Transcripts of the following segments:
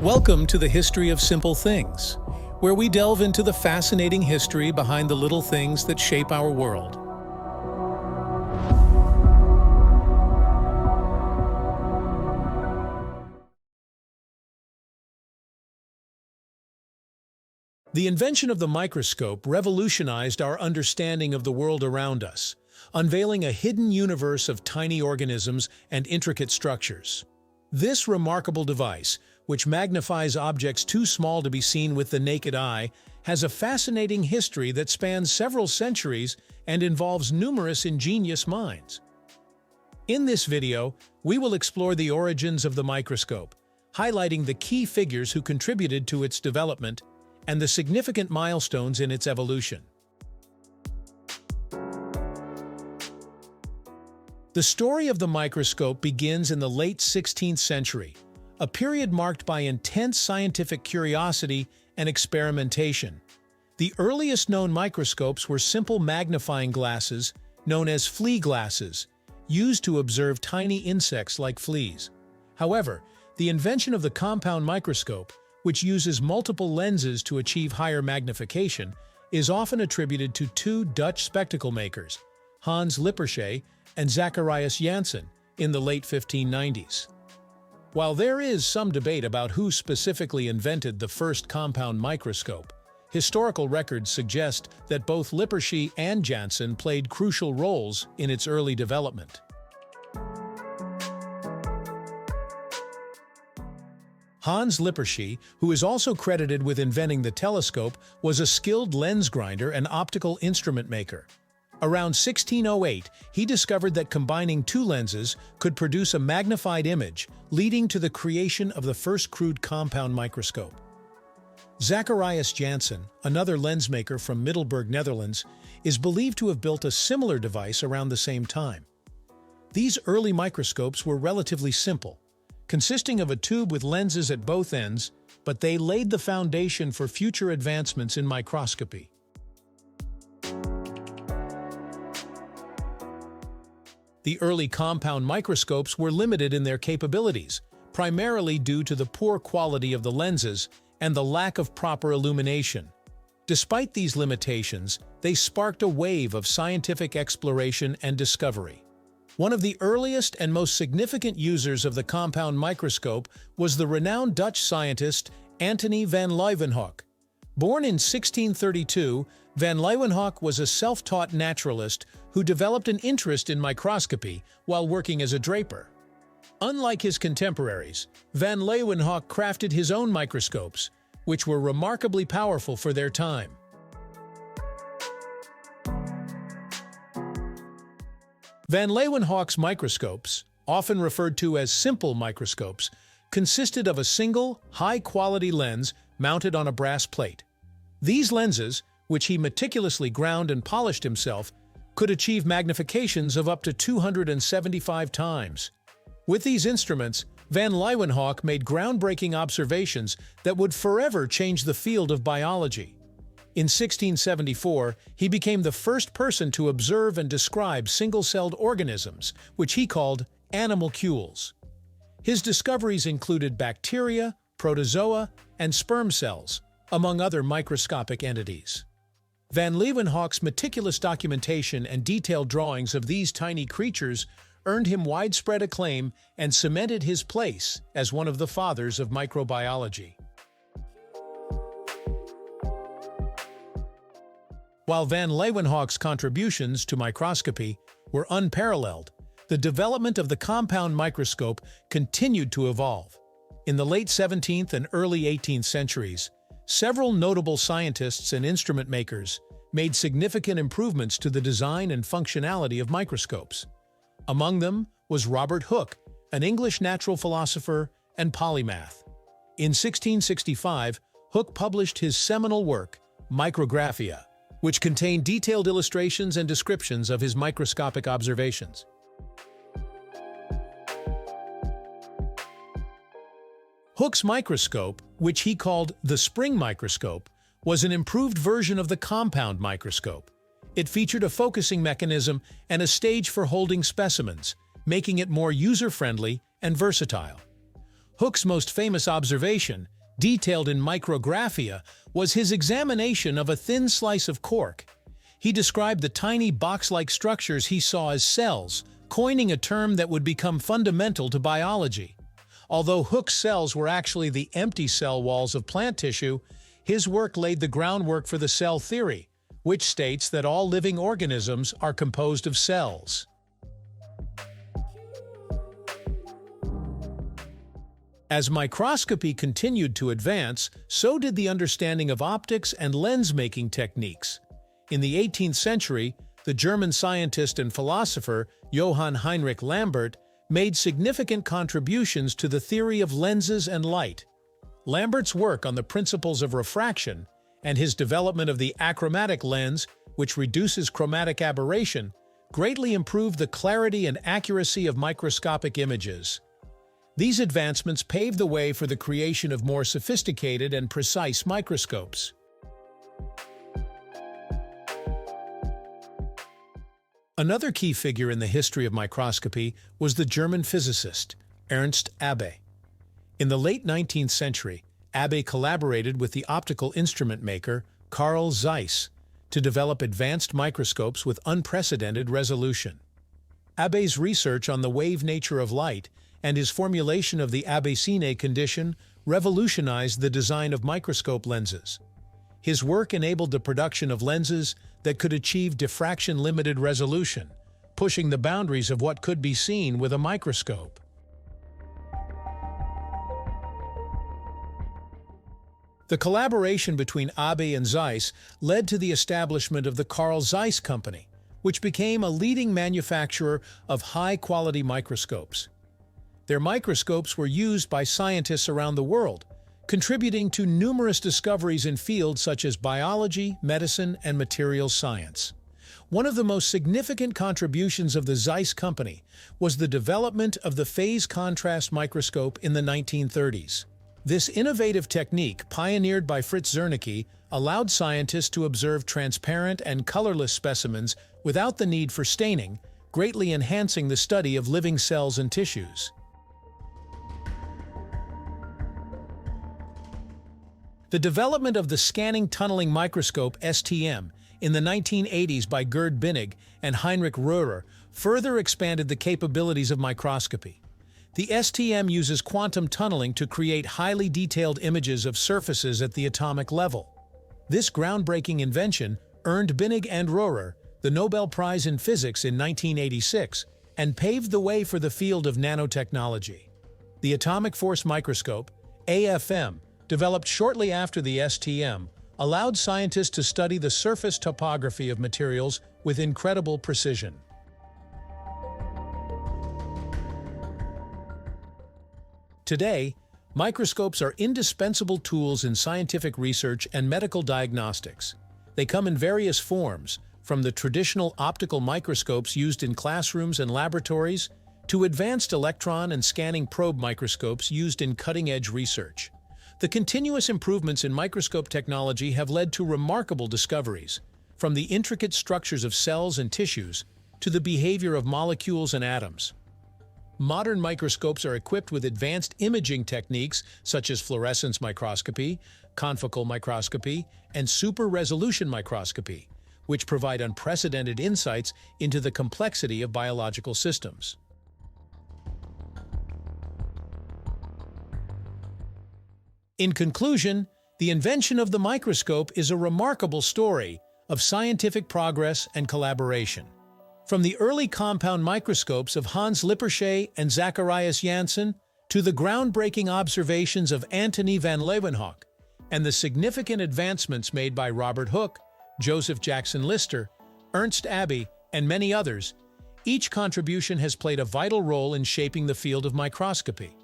Welcome to the History of Simple Things, where we delve into the fascinating history behind the little things that shape our world. The invention of the microscope revolutionized our understanding of the world around us, unveiling a hidden universe of tiny organisms and intricate structures. This remarkable device, which magnifies objects too small to be seen with the naked eye, has a fascinating history that spans several centuries and involves numerous ingenious minds. In this video, we will explore the origins of the microscope, highlighting the key figures who contributed to its development and the significant milestones in its evolution. The story of the microscope begins in the late 16th century, a period marked by intense scientific curiosity and experimentation. The earliest known microscopes were simple magnifying glasses, known as Flea glasses, used to observe tiny insects like fleas. However, the invention of the compound microscope, which uses multiple lenses to achieve higher magnification, is often attributed to two Dutch spectacle makers, Hans Lippershey and Zacharias Janssen, in the late 1590s. While there is some debate about who specifically invented the first compound microscope, historical records suggest that both Lippershey and Janssen played crucial roles in its early development. Hans Lippershey, who is also credited with inventing the telescope, was a skilled lens grinder and optical instrument maker. Around 1608, he discovered that combining two lenses could produce a magnified image, leading to the creation of the first crude compound microscope. Zacharias Janssen, another lens maker from Middelburg, Netherlands, is believed to have built a similar device around the same time. These early microscopes were relatively simple, consisting of a tube with lenses at both ends, but they laid the foundation for future advancements in microscopy. The early compound microscopes were limited in their capabilities, primarily due to the poor quality of the lenses and the lack of proper illumination. Despite these limitations, they sparked a wave of scientific exploration and discovery. One of the earliest and most significant users of the compound microscope was the renowned Dutch scientist Antonie van Leeuwenhoek. Born in 1632, Van Leeuwenhoek was a self-taught naturalist who developed an interest in microscopy while working as a draper. Unlike his contemporaries, Van Leeuwenhoek crafted his own microscopes, which were remarkably powerful for their time. Van Leeuwenhoek's microscopes, often referred to as simple microscopes, consisted of a single, high-quality lens mounted on a brass plate. These lenses, which he meticulously ground and polished himself, could achieve magnifications of up to 275 times. With these instruments, Van Leeuwenhoek made groundbreaking observations that would forever change the field of biology. In 1674, he became the first person to observe and describe single-celled organisms, which he called animalcules. His discoveries included bacteria, protozoa, and sperm cells, among other microscopic entities. Van Leeuwenhoek's meticulous documentation and detailed drawings of these tiny creatures earned him widespread acclaim and cemented his place as one of the fathers of microbiology. While Van Leeuwenhoek's contributions to microscopy were unparalleled, the development of the compound microscope continued to evolve. In the late 17th and early 18th centuries, several notable scientists and instrument makers made significant improvements to the design and functionality of microscopes. Among them was Robert Hooke, an English natural philosopher and polymath. In 1665, Hooke published his seminal work, Micrographia, which contained detailed illustrations and descriptions of his microscopic observations. Hooke's microscope, which he called the spring microscope, was an improved version of the compound microscope. It featured a focusing mechanism and a stage for holding specimens, making it more user-friendly and versatile. Hooke's most famous observation, detailed in Micrographia, was his examination of a thin slice of cork. He described the tiny box-like structures he saw as cells, coining a term that would become fundamental to biology. Although Hooke's cells were actually the empty cell walls of plant tissue, his work laid the groundwork for the cell theory, which states that all living organisms are composed of cells. As microscopy continued to advance, so did the understanding of optics and lens-making techniques. In the 18th century, the German scientist and philosopher Johann Heinrich Lambert made significant contributions to the theory of lenses and light. Lambert's work on the principles of refraction and his development of the achromatic lens, which reduces chromatic aberration, greatly improved the clarity and accuracy of microscopic images. These advancements paved the way for the creation of more sophisticated and precise microscopes. Another key figure in the history of microscopy was the German physicist, Ernst Abbe. In the late 19th century, Abbe collaborated with the optical instrument maker Carl Zeiss to develop advanced microscopes with unprecedented resolution. Abbe's research on the wave nature of light and his formulation of the Abbe-Sine condition revolutionized the design of microscope lenses. His work enabled the production of lenses that could achieve diffraction-limited resolution, pushing the boundaries of what could be seen with a microscope. The collaboration between Abbe and Zeiss led to the establishment of the Carl Zeiss Company, which became a leading manufacturer of high-quality microscopes. Their microscopes were used by scientists around the world, contributing to numerous discoveries in fields such as biology, medicine, and materials science. One of the most significant contributions of the Zeiss Company was the development of the phase contrast microscope in the 1930s. This innovative technique, pioneered by Fritz Zernike, allowed scientists to observe transparent and colorless specimens without the need for staining, greatly enhancing the study of living cells and tissues. The development of the scanning tunneling microscope (STM) in the 1980s by Gerd Binnig and Heinrich Röhrer further expanded the capabilities of microscopy. The STM uses quantum tunneling to create highly detailed images of surfaces at the atomic level. This groundbreaking invention earned Binnig and Röhrer the Nobel Prize in Physics in 1986 and paved the way for the field of nanotechnology. The atomic force microscope, AFM, developed shortly after the STM, allowed scientists to study the surface topography of materials with incredible precision. Today, microscopes are indispensable tools in scientific research and medical diagnostics. They come in various forms, from the traditional optical microscopes used in classrooms and laboratories to advanced electron and scanning probe microscopes used in cutting-edge research. The continuous improvements in microscope technology have led to remarkable discoveries, from the intricate structures of cells and tissues to the behavior of molecules and atoms. Modern microscopes are equipped with advanced imaging techniques such as fluorescence microscopy, confocal microscopy, and super-resolution microscopy, which provide unprecedented insights into the complexity of biological systems. In conclusion, the invention of the microscope is a remarkable story of scientific progress and collaboration. From the early compound microscopes of Hans Lippershey and Zacharias Janssen to the groundbreaking observations of Antonie van Leeuwenhoek and the significant advancements made by Robert Hooke, Joseph Jackson Lister, Ernst Abbe, and many others, each contribution has played a vital role in shaping the field of microscopy.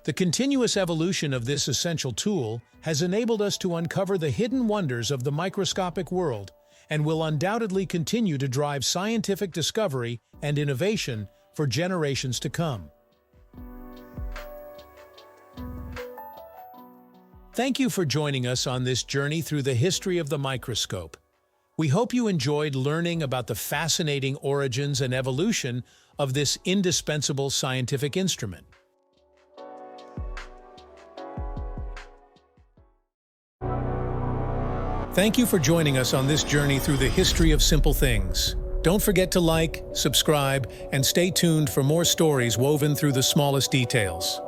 The continuous evolution of this essential tool has enabled us to uncover the hidden wonders of the microscopic world and will undoubtedly continue to drive scientific discovery and innovation for generations to come. Thank you for joining us on this journey through the history of the microscope. We hope you enjoyed learning about the fascinating origins and evolution of this indispensable scientific instrument. Thank you for joining us on this journey through the history of simple things. Don't forget to like, subscribe, and stay tuned for more stories woven through the smallest details.